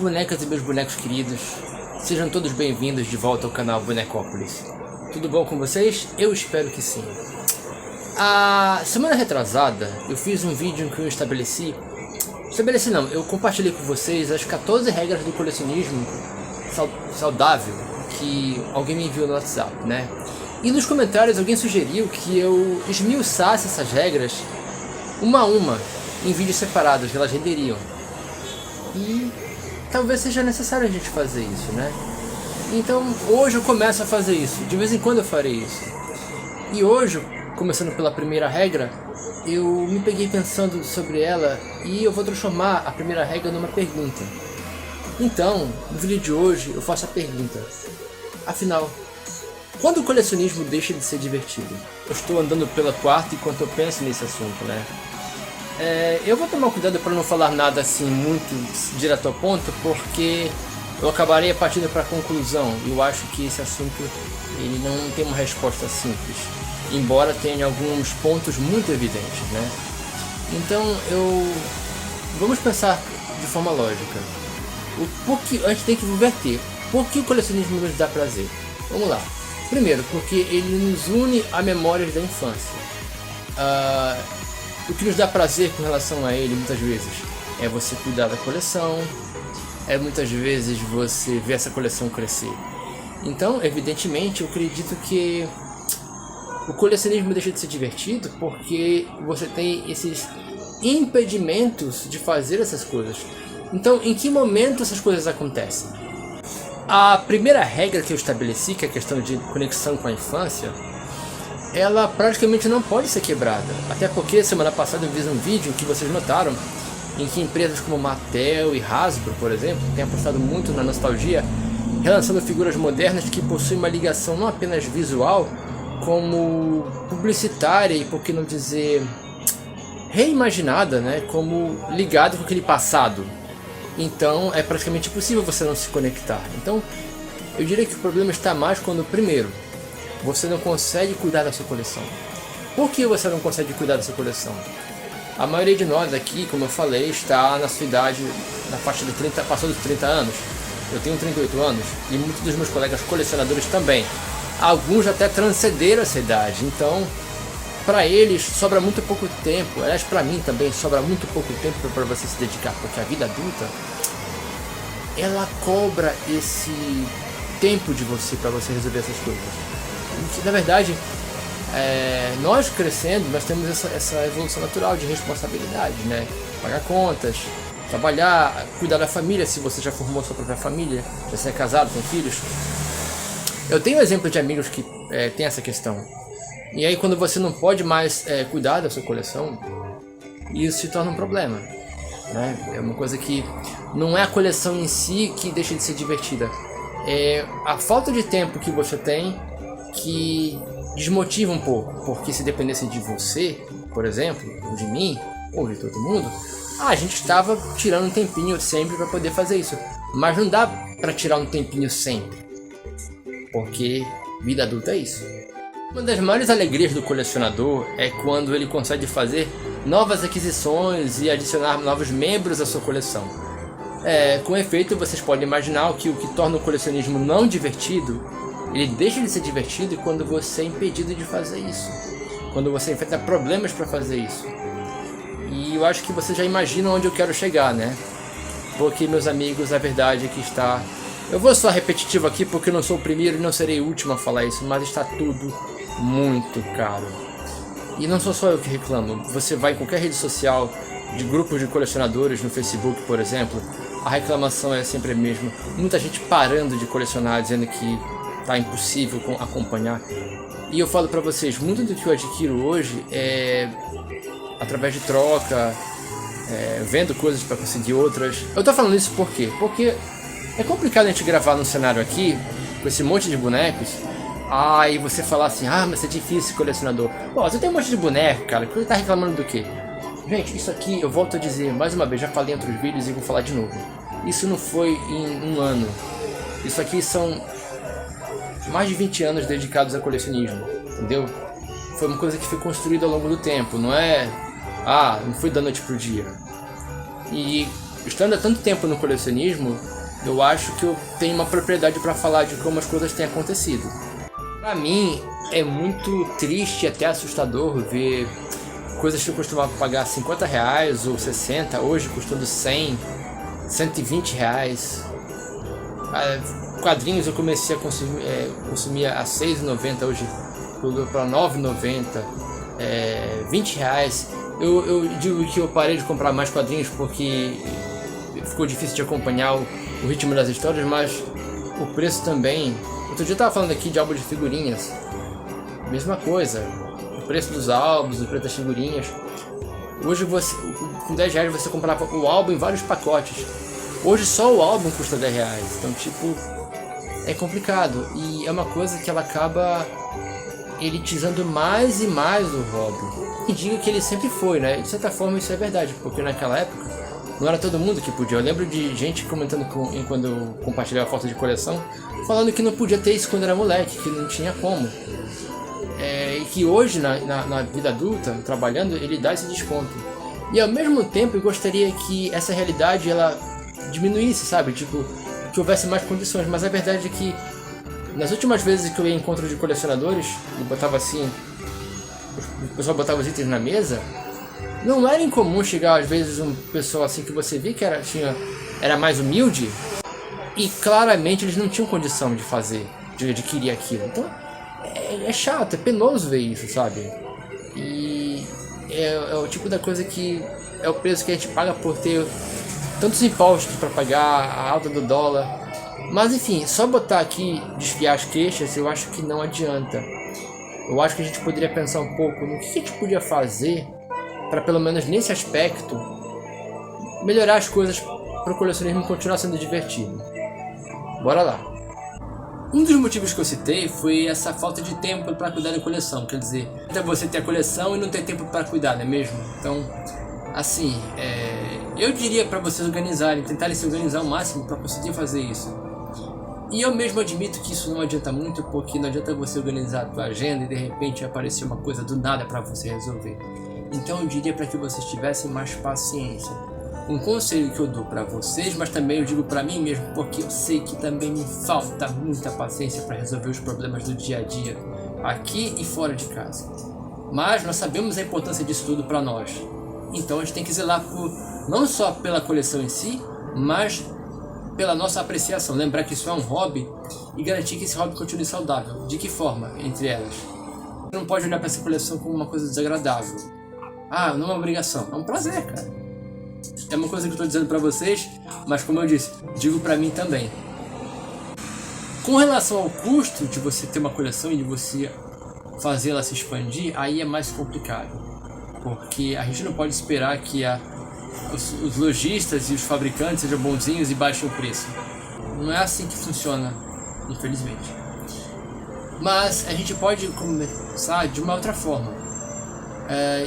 bonecas e meus bonecos queridos, sejam todos bem-vindos de volta ao canal Bonecópolis. Tudo bom com vocês? Eu espero que sim. A semana retrasada eu fiz um vídeo em que eu eu compartilhei com vocês as 14 regras do colecionismo saudável que alguém me enviou no WhatsApp, né? E nos comentários alguém sugeriu que eu esmiuçasse essas regras uma a uma em vídeos separados que elas renderiam. E talvez seja necessário a gente fazer isso, né? Então hoje eu começo a fazer isso, de vez em quando eu farei isso. E hoje, começando pela primeira regra, eu me peguei pensando sobre ela e eu vou transformar a primeira regra numa pergunta. Então, no vídeo de hoje eu faço a pergunta: afinal, quando o colecionismo deixa de ser divertido? Eu estou andando pela quarta enquanto eu penso nesse assunto, né? Eu vou tomar cuidado para não falar nada assim muito direto ao ponto, porque eu acabarei partindo para a conclusão. Eu acho que esse assunto ele não tem uma resposta simples, embora tenha alguns pontos muito evidentes, né? Então vamos pensar de forma lógica. A gente tem que inverter. Por que o colecionismo nos dá prazer? Vamos lá. Primeiro, porque ele nos une a memórias da infância. O que nos dá prazer com relação a ele, muitas vezes, é você cuidar da coleção, é muitas vezes você ver essa coleção crescer. Então, evidentemente, eu acredito que o colecionismo deixa de ser divertido porque você tem esses impedimentos de fazer essas coisas. Então, em que momento essas coisas acontecem? A primeira regra que eu estabeleci, que é a questão de conexão com a infância, ela praticamente não pode ser quebrada. Até porque semana passada eu fiz um vídeo que vocês notaram, em que empresas como Mattel e Hasbro, por exemplo, têm apostado muito na nostalgia, relançando figuras modernas que possuem uma ligação não apenas visual, como publicitária e, por que não dizer, reimaginada, né? Como ligado com aquele passado. Então é praticamente impossível você não se conectar. Então eu diria que o problema está mais quando, primeiro, você não consegue cuidar da sua coleção. Por que você não consegue cuidar da sua coleção? A maioria de nós aqui, como eu falei, está na sua idade, na faixa de 30, passou dos 30 anos. Eu tenho 38 anos e muitos dos meus colegas colecionadores também. Alguns até transcenderam essa idade, então para eles sobra muito pouco tempo. Aliás, para mim também sobra muito pouco tempo para você se dedicar, porque a vida adulta ela cobra esse tempo de você para você resolver essas coisas. Na verdade, nós crescendo, nós temos essa evolução natural de responsabilidade, né? Pagar contas, trabalhar, cuidar da família, se você já formou sua própria família, já você é casado, tem filhos. Eu tenho exemplo de amigos que tem essa questão. E aí quando você não pode mais cuidar da sua coleção, isso se torna um problema, né? É uma coisa que não é a coleção em si que deixa de ser divertida. É a falta de tempo que você tem que desmotiva um pouco, porque se dependesse de você, por exemplo, ou de mim, ou de todo mundo, a gente estava tirando um tempinho sempre para poder fazer isso. Mas não dá para tirar um tempinho sempre, porque vida adulta é isso. Uma das maiores alegrias do colecionador é quando ele consegue fazer novas aquisições e adicionar novos membros à sua coleção. Com efeito, vocês podem imaginar que o que torna o colecionismo não divertido, ele deixa de ser divertido quando você é impedido de fazer isso, quando você enfrenta problemas para fazer isso. E eu acho que vocês já imaginam onde eu quero chegar, né? Porque, meus amigos, a verdade é que está... Eu vou só repetitivo aqui porque eu não sou o primeiro e não serei o último a falar isso, mas está tudo muito caro. E não sou só eu que reclamo. Você vai em qualquer rede social, de grupos de colecionadores, no Facebook, por exemplo, a reclamação é sempre a mesma. Muita gente parando de colecionar, dizendo que tá impossível acompanhar. E eu falo pra vocês, muito do que eu adquiro hoje é através de troca, vendo coisas pra conseguir outras. Eu tô falando isso por quê? Porque é complicado a gente gravar num cenário aqui, com esse monte de bonecos, e você falar assim, mas é difícil colecionador. Pô, você tem um monte de boneco, cara, você tá reclamando do quê? Gente, isso aqui, eu volto a dizer, mais uma vez, já falei em outros vídeos e vou falar de novo. Isso não foi em um ano. Isso aqui são mais de 20 anos dedicados a colecionismo, entendeu? Foi uma coisa que foi construída ao longo do tempo, não foi da noite pro dia. E estando há tanto tempo no colecionismo, Eu acho que eu tenho uma propriedade para falar de como as coisas têm acontecido. Pra mim, é muito triste e até assustador ver coisas que eu costumava pagar R$ 50 ou 60, hoje custando 100, R$ 120. Quadrinhos eu comecei a consumir a R$ 6,90, hoje pulou para R$ 9,90, R$ 20. Eu digo que eu parei de comprar mais quadrinhos porque ficou difícil de acompanhar o ritmo das histórias, mas o preço também. Outro dia eu tava falando aqui de álbum de figurinhas, mesma coisa, o preço dos álbuns, o preço das figurinhas. Hoje com R$ 10 você comprava o álbum em vários pacotes. Hoje só o álbum custa R$ 10, então tipo, é complicado. E é uma coisa que ela acaba elitizando mais e mais o hobby. E digo que ele sempre foi, né? De certa forma isso é verdade, porque naquela época não era todo mundo que podia. Eu lembro de gente comentando quando eu compartilhava foto de coleção, falando que não podia ter isso quando era moleque, que não tinha como. E que hoje, na vida adulta, trabalhando, ele dá esse desconto. E ao mesmo tempo eu gostaria que essa realidade ela diminuísse, sabe? Tipo, que houvesse mais condições. Mas a verdade é que nas últimas vezes que eu ia em encontro de colecionadores e botava assim, o pessoal botava os itens na mesa, não era incomum chegar às vezes um pessoal assim que você via que era mais humilde e claramente eles não tinham condição de adquirir aquilo. Então é chato, é penoso ver isso, sabe? E é o tipo da coisa que é o preço que a gente paga por ter tantos impostos para pagar, a alta do dólar. Mas enfim, só botar aqui, desfiar as queixas, eu acho que não adianta. Eu acho que a gente poderia pensar um pouco no que a gente podia fazer para, pelo menos nesse aspecto, melhorar as coisas para o colecionismo continuar sendo divertido. Bora lá. Um dos motivos que eu citei foi essa falta de tempo para cuidar da coleção. Quer dizer, até você ter a coleção e não ter tempo para cuidar, não é mesmo? Então, assim, eu diria para vocês tentarem se organizar ao máximo para conseguir fazer isso. E eu mesmo admito que isso não adianta muito, porque não adianta você organizar a tua agenda e de repente aparecer uma coisa do nada para você resolver. Então eu diria para que vocês tivessem mais paciência. Um conselho que eu dou para vocês, mas também eu digo para mim mesmo, porque eu sei que também me falta muita paciência para resolver os problemas do dia a dia, aqui e fora de casa. Mas nós sabemos a importância disso tudo para nós. Então a gente tem que zelar não só pela coleção em si, mas pela nossa apreciação. Lembrar que isso é um hobby e garantir que esse hobby continue saudável. De que forma? Entre elas, você não pode olhar para essa coleção como uma coisa desagradável. Não é uma obrigação, é um prazer, cara. É uma coisa que eu estou dizendo para vocês, mas como eu disse, digo para mim também. Com relação ao custo de você ter uma coleção e de você fazê-la se expandir, aí é mais complicado, porque a gente não pode esperar que os lojistas e os fabricantes sejam bonzinhos e baixem o preço. Não é assim que funciona, infelizmente. Mas a gente pode começar de uma outra forma.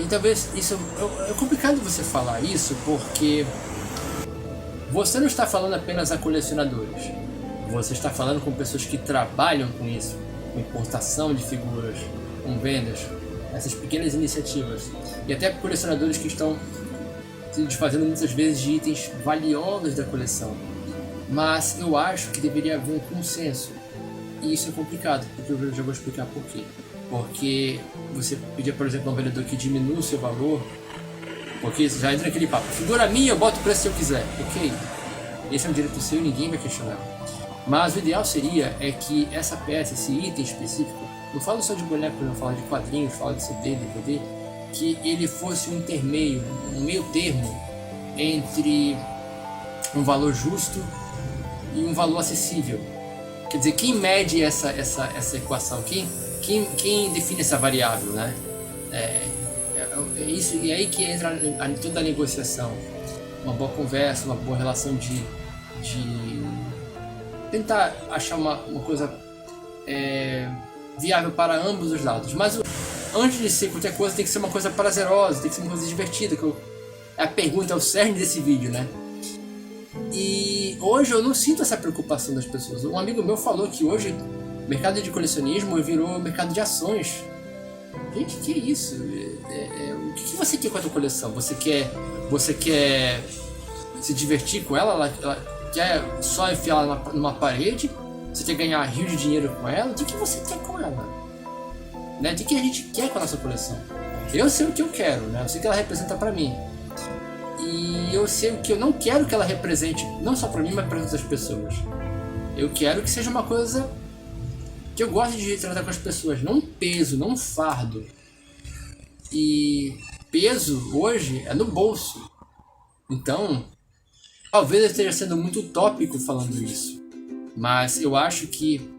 E talvez isso é complicado você falar isso, porque você não está falando apenas a colecionadores. Você está falando com pessoas que trabalham com isso, com importação de figuras, com vendas, essas pequenas iniciativas. E até colecionadores que estão se desfazendo muitas vezes de itens valiosos da coleção. Mas eu acho que deveria haver um consenso. E isso é complicado, porque eu já vou explicar por quê. Porque você pedir, por exemplo, a um vendedor que diminua o seu valor, porque já entra aquele papo, figura minha, eu boto o preço se eu quiser. Ok, esse é um direito seu e ninguém vai questionar. Mas o ideal seria que essa peça, esse item específico, não falo só de boneco, não falo de quadrinhos, falo de CD, DVD, que ele fosse um intermeio, um meio termo entre um valor justo e um valor acessível. Quer dizer, quem mede essa equação? Quem define essa variável, né? Isso, e aí que entra toda a negociação. Uma boa conversa, uma boa relação de tentar achar uma coisa viável para ambos os lados. Mas antes de ser qualquer coisa, tem que ser uma coisa prazerosa, tem que ser uma coisa divertida, é a pergunta, é o cerne desse vídeo, né? E hoje eu não sinto essa preocupação das pessoas. Um amigo meu falou que hoje o mercado de colecionismo virou mercado de ações. Gente, que isso? O que você quer com a tua coleção? Você quer se divertir com ela? quer só enfiar ela numa parede, você quer ganhar rios de dinheiro com ela, o que você quer com ela? Né? O que a gente quer com a nossa coleção? Eu sei o que eu quero, né? Eu sei o que ela representa pra mim. E eu sei o que eu não quero que ela represente, não só pra mim, mas para outras pessoas. Eu quero que seja uma coisa que eu gosto de tratar com as pessoas, não um peso, não um fardo. E peso hoje é no bolso. Então, talvez eu esteja sendo muito utópico falando isso, mas eu acho que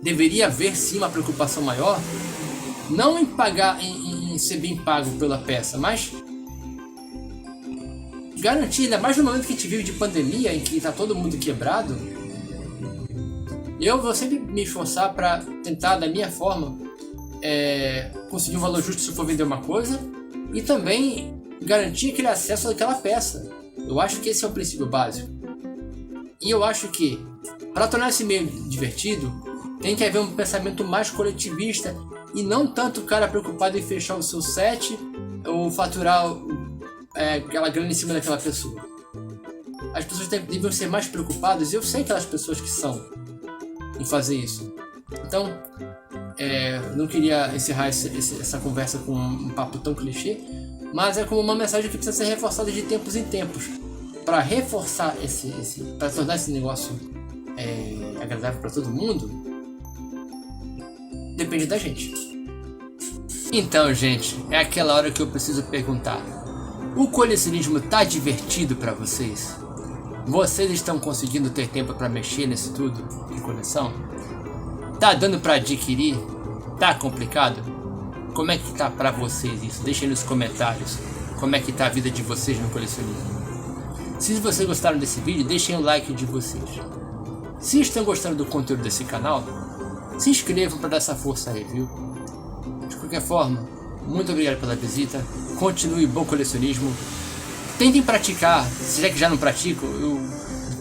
deveria haver sim uma preocupação maior, não em pagar, em ser bem pago pela peça, mas garantir, ainda mais no momento que a gente vive de pandemia, em que está todo mundo quebrado. Eu vou sempre me esforçar para tentar, da minha forma, conseguir um valor justo se for vender uma coisa, e também garantir aquele acesso àquela peça. Eu acho que esse é o princípio básico. E eu acho que, para tornar esse meio divertido, tem que haver um pensamento mais coletivista e não tanto o cara preocupado em fechar o seu set ou faturar aquela grana em cima daquela pessoa. As pessoas devem ser mais preocupadas, e eu sei aquelas pessoas que são, em fazer isso. Então, não queria encerrar essa conversa com um papo tão clichê, mas é como uma mensagem que precisa ser reforçada de tempos em tempos, para reforçar para tornar esse negócio agradável para todo mundo. Depende da gente. Então, gente, é aquela hora que eu preciso perguntar: o colecionismo tá divertido para vocês? Vocês estão conseguindo ter tempo para mexer nesse tudo de coleção? Tá dando para adquirir? Tá complicado? Como é que tá pra vocês isso? Deixem nos comentários como é que tá a vida de vocês no colecionismo. Se vocês gostaram desse vídeo, deixem o like de vocês. Se estão gostando do conteúdo desse canal, se inscrevam para dar essa força aí, viu? De qualquer forma, muito obrigado pela visita. Continue bom colecionismo. Tentem praticar, se é que já não praticam, eu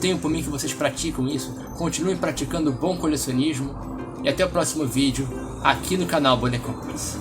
tenho por mim que vocês praticam isso. Continuem praticando bom colecionismo. E até o próximo vídeo aqui no canal Bonecões.